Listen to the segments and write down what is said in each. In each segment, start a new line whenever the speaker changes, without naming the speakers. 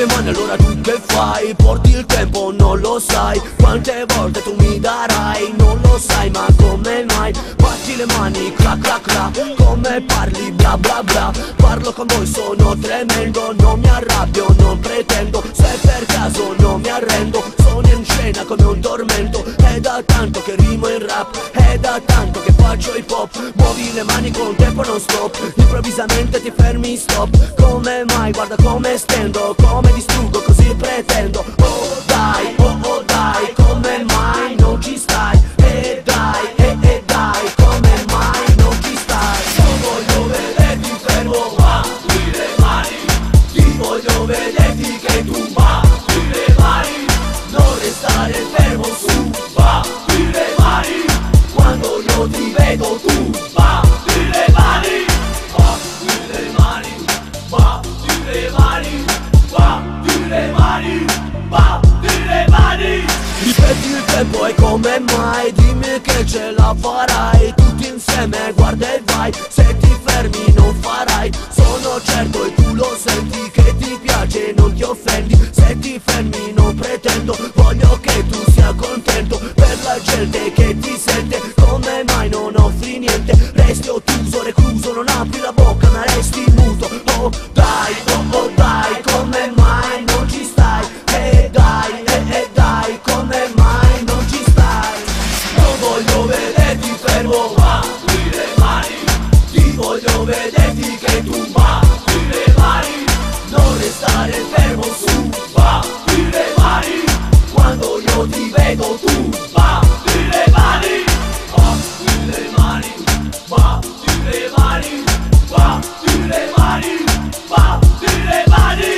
le mani, allora tu che fai? Porti il tempo, non lo sai. Quante volte tu mi darai? Non lo sai, ma come mai? Batti le mani, cra cra cra. Come parli, bla bla bla. Parlo con voi, sono tremendo. Non mi arrabbio, non pretendo. Se per caso non mi arrendo, sono in scena come un tormento. È da tanto che rimo in rap, è da tanto che faccio hip hop. Muovi le mani con tempo non stop, improvvisamente ti fermi stop. Come mai? Guarda come stendo, come distruggo, così pretendo. Oh dai, come mai non ci stai? Dai, come mai non ci stai? Non voglio vederti fermo, batti le mani. Ti voglio vederti che tu batti le mani. Non restare fermo su, batti le mani. Quando io ti vedo tu batti le mani. Batti le mani, batti le mani, batti le mani, batti le mani. Ripeti il tempo e come mai? Dimmi che ce la farai. Tutti insieme guarda e vai. Se ti fermi non farai. Sono certo e tu lo senti che ti piace e non ti offendi. Se ti fermi non pretendo, voglio che tu sia contento. Per la gente che ti sente, come mai non offri niente? Resti ottuso, recluso, non apri la bocca ma resti muto. Oh dai, come mai non ci stai? Dai, come mai non ci stai? Non voglio vederti fermo, batti le mani. Ti voglio vederti che tu batti le mani. Non restare fermo su, batti le mani. Quando io ti vedo tu batti le mani. Batti le mani, batti le mani, batti le mani, batti le mani.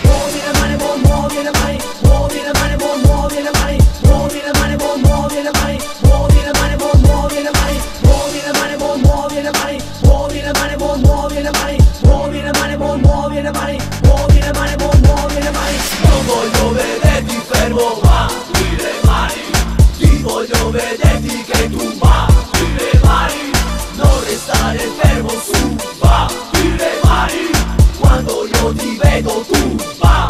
Muovi le mani, muovi le mani, muovi le mani, muovi le mani, muovi le mani, muovi le mani, muovi le mani, muovi le mani, muovi le mani, muovi le mani, muovi le mani, muovi le mani, muovi le mani, muovi le mani, muovi le mani, muovi le mani. Non voglio vederti fermo, batti le mani. Ti voglio vederti che tu batti le mani. Non restare fermo su, batti le mani. Quando io ti vedo tu batti